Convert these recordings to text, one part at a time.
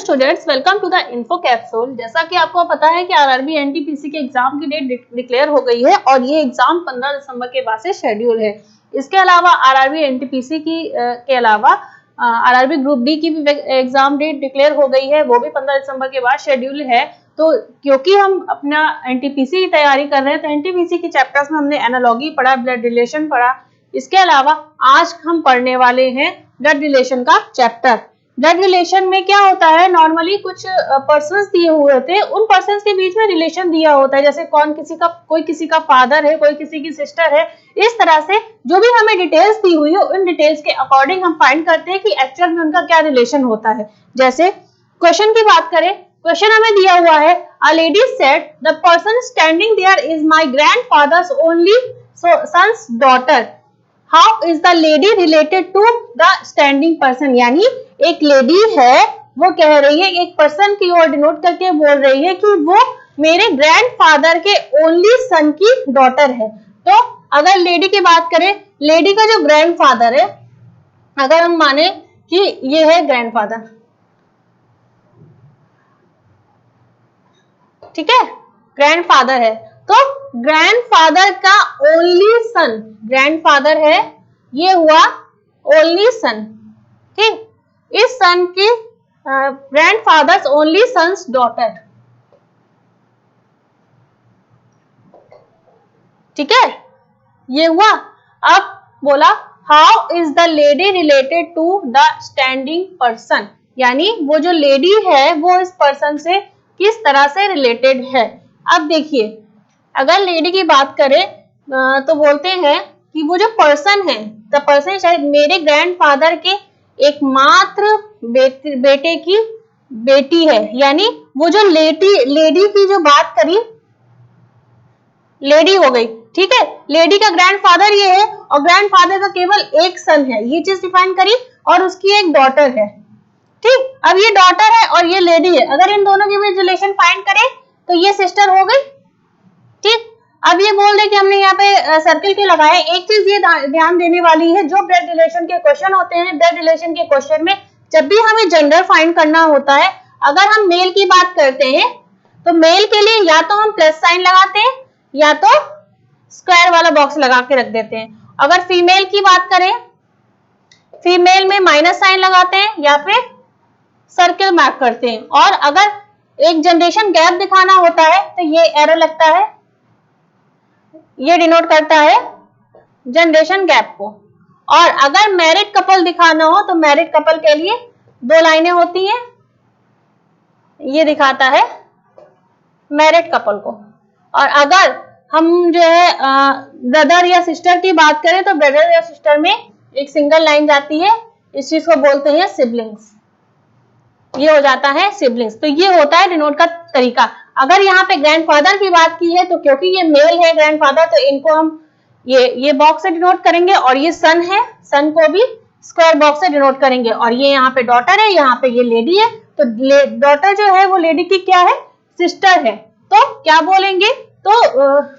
Students, welcome to the info capsule. जैसा कि आपको पता है कि आरआरबी एनटीपीसी के एग्जाम की डेट डिक्लेयर हो गई है और ये एग्जाम 15 दिसंबर के बाद से शेड्यूल है। इसके अलावा आरआरबी एनटीपीसी के अलावा आरआरबी ग्रुप डी की भी एग्जाम डेट डिक्लेयर हो गई है, वो भी 15 दिसंबर के बाद शेड्यूल है। तो क्योंकि हम अपना एनटीपीसी की तैयारी कर रहे हैं तो एनटीपीसी के चैप्टर्स में हमने एनालॉजी पढ़ा, ब्लड रिलेशन पढ़ा। इसके अलावा आज हम पढ़ने वाले हैं ब्लड रिलेशन का चैप्टर। ब्लड रिलेशन में क्या होता है, नॉर्मली कुछ पर्सन्स दिए हुए होते हैं, उन पर्सन्स के बीच में रिलेशन दिया होता है, जैसे कोई किसी का फादर है, कोई किसी की सिस्टर है। इस तरह से जो भी हमें डिटेल्स दी हुई है उन डिटेल्स के अकॉर्डिंग हम फाइंड करते हैं कि एक्चुअल में उनका क्या रिलेशन होता है। जैसे क्वेश्चन की बात करें, क्वेश्चन हमें दिया हुआ है, a lady said the person standing there is my grandfather's only son's daughter. How is the lady related to the standing person. यानी एक लेडी है, वो कह रही है, एक पर्सन की ओर डिनोट करके बोल रही है कि वो मेरे ग्रैंडफादर के ओनली सन की डॉटर है। तो अगर लेडी की बात करें, लेडी का जो ग्रैंडफादर है, अगर हम माने कि ये है ग्रैंडफादर, ठीक है, ग्रैंडफादर है, तो ग्रैंडफादर का ओनली सन, ग्रैंडफादर है, ये हुआ ओनली सन, ठीक। इस सन की ग्रैंडफादर्स ओनली सन्स डॉटर, ठीक है, ये हुआ। अब बोला how is the lady related to the standing person, यानी वो जो लेडी है वो इस पर्सन से किस तरह से रिलेटेड है। अब देखिए, अगर लेडी की बात करें तो बोलते हैं कि वो जो पर्सन है, द पर्सन शायद मेरे ग्रैंडफादर के एकमात्र बेटे की बेटी है। यानी वो जो लेडी की जो बात करी, लेडी हो गई, ठीक है, लेडी का ग्रैंडफादर ये है और ग्रैंडफादर का केवल एक सन है, ये चीज डिफाइन करी, और उसकी एक डॉटर है, ठीक। अब ये डॉटर है और ये लेडी है, अगर इन दोनों के बीच रिलेशन फाइंड करें तो ये सिस्टर हो गई, ठीक। अब ये बोल रहे कि हमने यहाँ पे सर्किल के लगाए। एक चीज ये ध्यान देने वाली है, जो ब्लड रिलेशन के क्वेश्चन होते हैं, ब्लड रिलेशन के क्वेश्चन में जब भी हमें जेंडर फाइंड करना होता है, अगर हम मेल की बात करते हैं तो मेल के लिए या तो हम प्लस साइन लगाते हैं या तो स्क्वायर वाला बॉक्स लगा के रख देते हैं। अगर फीमेल की बात करें, फीमेल में माइनस साइन लगाते हैं या फिर सर्किल मार्क करते हैं। और अगर एक जनरेशन गैप दिखाना होता है तो ये एरो लगता है, ये डिनोट करता है जनरेशन गैप को। और अगर मैरिड कपल दिखाना हो तो मैरिड कपल के लिए दो लाइनें होती हैं, ये दिखाता है मैरिड कपल को। और अगर हम जो है ब्रदर या सिस्टर की बात करें तो ब्रदर या सिस्टर में एक सिंगल लाइन जाती है, इस चीज को बोलते हैं सिबलिंग्स, ये हो जाता है सिबलिंग्स। तो ये होता है डिनोट का तरीका। अगर यहाँ पे ग्रैंडफादर की बात की है तो क्योंकि ये मेल है ग्रैंडफादर, तो इनको हम ये बॉक्स से डिनोट करेंगे, और ये सन है, सन को भी स्क्वायर बॉक्स से डिनोट करेंगे। और ये यहाँ पे डॉटर है, यहाँ पे ये लेडी है, तो डॉटर जो है वो लेडी की क्या है, सिस्टर है। तो क्या बोलेंगे, तो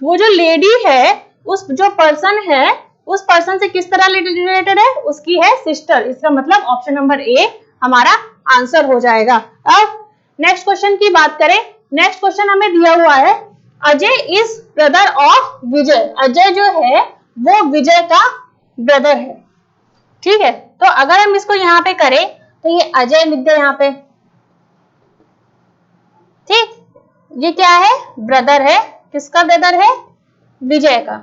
वो जो लेडी है, उस जो पर्सन है, उस पर्सन से किस तरह रिलेटेड है, उसकी है सिस्टर। इसका मतलब ऑप्शन नंबर ए हमारा आंसर हो जाएगा। अब नेक्स्ट क्वेश्चन की बात करें, नेक्स्ट क्वेश्चन हमें दिया हुआ है, अजय इज ब्रदर ऑफ विजय। अजय जो है वो विजय का ब्रदर है, ठीक है। तो अगर हम इसको यहाँ पे करें तो ये अजय लिख दे यहाँ पे, ठीक। ये क्या है, ब्रदर है, किसका ब्रदर है, विजय का,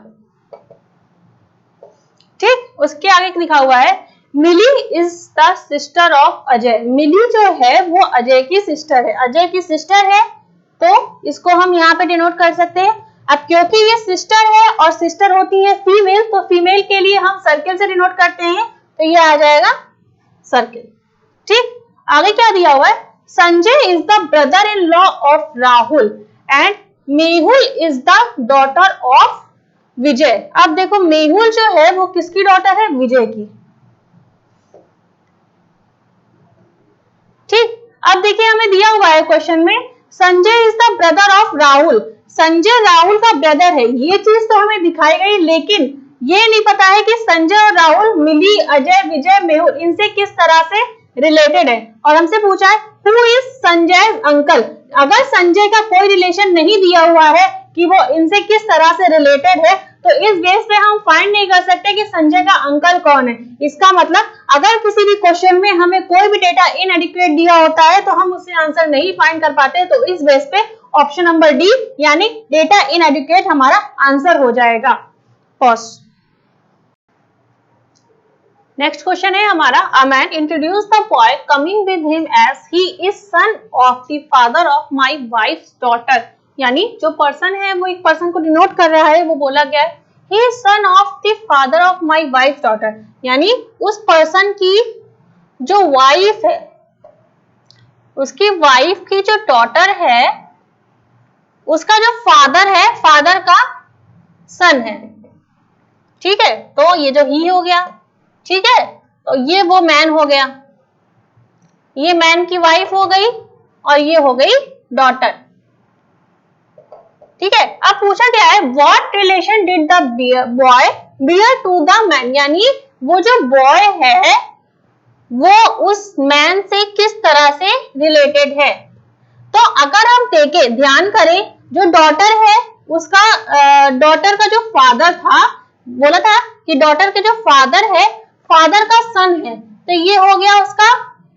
ठीक। उसके आगे लिखा हुआ है Mili is the sister of Ajay. Mili जो है वो अजय की सिस्टर है, अजय की सिस्टर है, तो इसको हम यहाँ पे डिनोट कर सकते हैं। अब क्योंकि ये सिस्टर है और सिस्टर होती है फीमेल, तो फीमेल के लिए हम सर्किल से डिनोट करते हैं, तो ये आ जाएगा सर्किल, ठीक। आगे क्या दिया हुआ है, Sanjay is the brother in law of Rahul and Mehul is the daughter of Vijay. अब देखो मेहुल जो है वो किसकी डॉटर है, विजय की, ठीक। अब देखिए हमें दिया हुआ है क्वेश्चन में, Sanjay is the brother of Rahul, Sanjay Rahul का ब्रदर है, ये चीज तो हमें दिखाई गई, लेकिन ये नहीं पता है कि संजय और राहुल, मिली, अजय, विजय, मेहुल, इनसे किस तरह से रिलेटेड है। और हमसे पूछा है हु इज संजय अंकल। अगर संजय का कोई रिलेशन नहीं दिया हुआ है कि वो इनसे किस तरह से रिलेटेड है, तो इस बेस पे हम फाइंड नहीं कर सकते कि संजय का अंकल कौन है। इसका मतलब अगर किसी भी क्वेश्चन में हमें कोई भी डेटा इनएडिक्वेट दिया होता है तो हम उससे आंसर नहीं फाइंड कर पाते। तो इस बेस पे ऑप्शन नंबर डी यानी डेटा इनएडिक्वेट हमारा आंसर हो जाएगा। पॉज। नेक्स्ट क्वेश्चन है हमारा, a man introduce the boy coming with him as he is son of the father of my wife's daughter. यानी जो पर्सन है वो एक पर्सन को डिनोट कर रहा है, वो बोला गया है ही is son of the father of my wife daughter, यानी उस पर्सन की जो वाइफ है, उसकी वाइफ की जो डॉटर है, उसका जो फादर है, फादर का सन है। ठीक है, तो ये जो ही हो गया, ठीक है, तो ये वो मैन हो गया, ये मैन की वाइफ हो गई और ये हो गई डॉटर। ठीक है, अब पूछा गया है what relation did the boy bear to the man, यानी वो जो बॉय है वो उस मैन से किस तरह से रिलेटेड है। तो अगर हम देखें, ध्यान करें, जो डॉटर है उसका डॉटर का जो फादर था, बोला था कि डॉटर के जो फादर है, फादर का सन है, तो ये हो गया उसका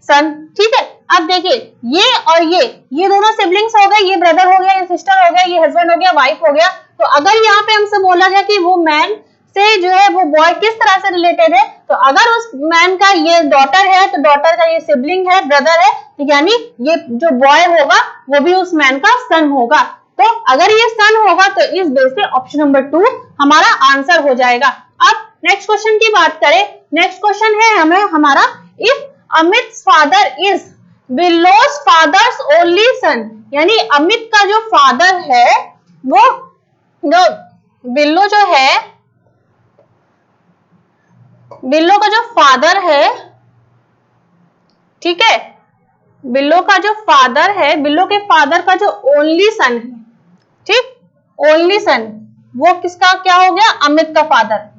सन। ठीक है, अब देखिए ये और ये दोनों सिबलिंग्स हो गए, ये ब्रदर हो गया, ये सिस्टर हो गया, ये हस्बैंड हो गया, वाइफ हो गया। तो अगर यहाँ पे हमसे बोला गया कि वो मैन से जो है वो बॉय किस तरह से रिलेटेड है, तो अगर उस मैन का ये डॉटर है तो डॉटर का ये सिबलिंग है, ब्रदर है, तो यानी ये जो बॉय होगा वो भी उस मैन का सन होगा। तो अगर ये सन होगा तो इस बेस पे ऑप्शन नंबर 2 हमारा आंसर हो जाएगा। अब नेक्स्ट क्वेश्चन की बात करें, नेक्स्ट क्वेश्चन है हमें हमारा, if Amit father is Billo's fathers only son, यानी अमित का जो फादर है वो जो बिल्लो जो है, बिल्लो का जो फादर है, ठीक है, बिल्लो का जो फादर है, बिल्लो के फादर का जो ओनली सन है, ठीक, ओनली सन, वो किसका क्या हो गया, अमित का फादर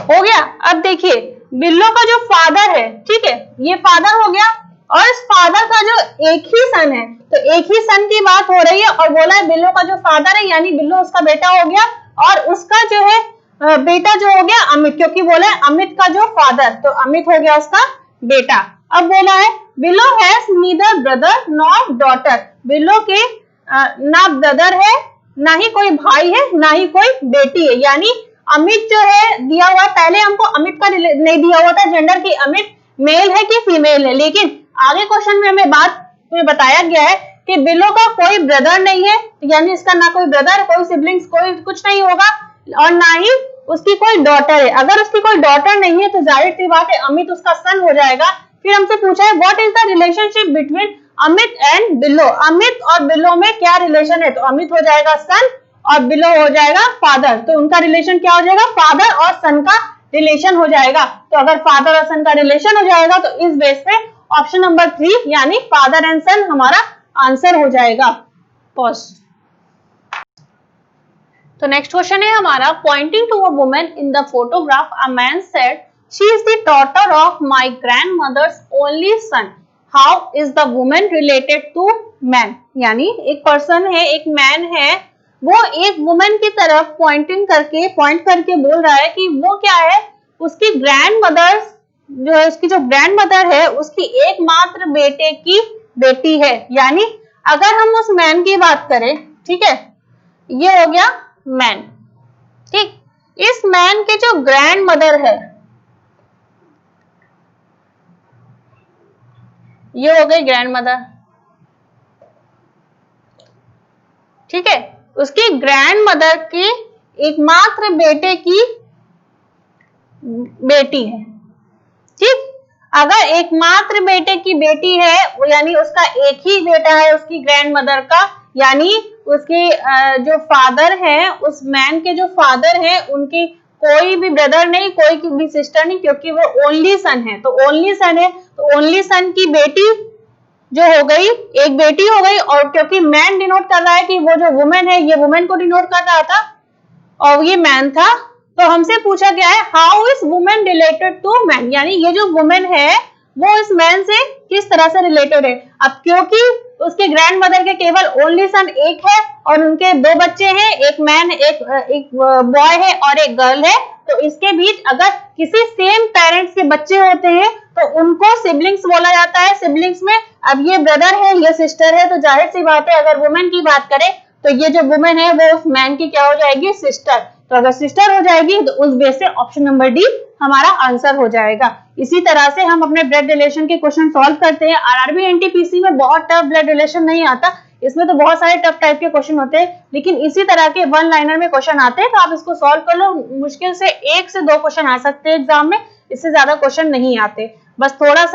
हो गया। अब देखिए बिल्लो का जो फादर है, ठीक है, ये फादर हो गया, और इस फादर का जो एक ही सन है, तो एक ही सन की बात हो रही है, और बोला है बिल्लो का जो फादर है, यानी बिल्लो उसका बेटा हो गया, और उसका जो है बेटा जो हो गया अमित, क्योंकि बोला है अमित का जो फादर, तो अमित हो गया उसका बेटा। अब बोला है बिल्लो has neither brother nor daughter, बिल्लो के ना ब्रदर है, ना ही कोई भाई है, ना ही कोई बेटी है, यानी अमित जो है दिया हुआ, पहले हमको अमित का नहीं दिया हुआ था जेंडर की अमित मेल है कि फीमेल है, लेकिन आगे क्वेश्चन में हमें बात में बताया गया है कि बिल्लो का कोई ब्रदर नहीं है, यानी इसका ना कोई ब्रदर, कोई सिबलिंग्स, कोई कुछ नहीं होगा, और ना ही उसकी कोई डॉटर है। अगर उसकी कोई डॉटर नहीं है तो जाहिर सी बात है अमित उसका सन हो जाएगा। फिर हमसे पूछा है what is the relationship between Amit and बिल्लो, अमित और बिल्लो में क्या रिलेशन है, तो अमित हो जाएगा सन और बिल्लो हो जाएगा फादर, तो उनका रिलेशन क्या हो जाएगा, फादर और सन का रिलेशन हो जाएगा। तो अगर फादर और सन का रिलेशन हो जाएगा तो इस बेस पे ऑप्शन नंबर 3 यानी फादर एंड सन हमारा आंसर हो जाएगा। पॉज। तो नेक्स्ट क्वेश्चन है हमारा, pointing to a woman in the photograph a man said she is the daughter of my grandmother's only son, how is the woman related to man, यानी एक person है, एक man है, वो एक वुमन की तरफ पॉइंट करके बोल रहा है कि वो क्या है, उसकी ग्रैंडमदर जो है, उसकी जो ग्रैंडमदर है उसकी एकमात्र बेटे की बेटी है। यानी अगर हम उस मैन की बात करें, ठीक है, ये हो गया मैन, ठीक, इस मैन के जो ग्रैंडमदर है, ये हो गई ग्रैंडमदर, ठीक है, उसकी ग्रैंडमदर की एकमात्र बेटे की बेटी है, ठीक। अगर एकमात्र बेटे की बेटी है यानी उसका एक ही बेटा है उसकी ग्रैंडमदर का, यानी उसके जो फादर है, उस मैन के जो फादर है, उनकी कोई भी ब्रदर नहीं, कोई भी सिस्टर नहीं, क्योंकि वो ओनली सन है, तो ओनली सन है, तो ओनली सन की बेटी जो हो गई, एक बेटी हो गई, और क्योंकि मैन डिनोट कर रहा है कि वो जो वुमेन है, ये वुमेन को डिनोट कर रहा था और ये मैन था, तो हमसे पूछा गया है how is women related to man, यानी ये जो वुमेन है वो इस मैन से किस तरह से रिलेटेड है। अब क्योंकि उसके ग्रैंडमदर के केवल ओनली सन एक है और उनके दो बच्चे हैं, एक मैन एक बॉय है और एक गर्ल है, तो इसके बीच अगर किसी सेम पेरेंट्स के बच्चे होते हैं तो उनको सिबलिंग्स बोला जाता है। सिबलिंग्स में अब ये ब्रदर है, ये सिस्टर है, तो जाहिर सी बात है अगर वुमेन की बात करें तो ये जो वुमेन है वो उस मैन की क्या हो जाएगी, सिस्टर। तो अगर सिस्टर हो जाएगी तो उस बेस से ऑप्शन नंबर डी हमारा आंसर हो जाएगा। इसी तरह से हम अपने ब्लड रिलेशन के क्वेश्चन सॉल्व करते हैं। आरआरबी एनटीपीसी में बहुत टफ ब्लड रिलेशन नहीं आता, इसमें तो बहुत सारे टफ टाइप के क्वेश्चन होते हैं, लेकिन इसी तरह के वन लाइनर में क्वेश्चन आते हैं, तो आप इसको सॉल्व कर लो। मुश्किल से 1 से 2 क्वेश्चन आ सकते हैं एग्जाम में, इससे ज्यादा क्वेश्चन नहीं आते। बस थोड़ा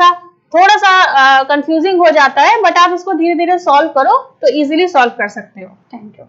सा कंफ्यूजिंग हो जाता है, बट आप इसको धीरे धीरे सॉल्व करो तो इजीली सॉल्व कर सकते हो। Thank you.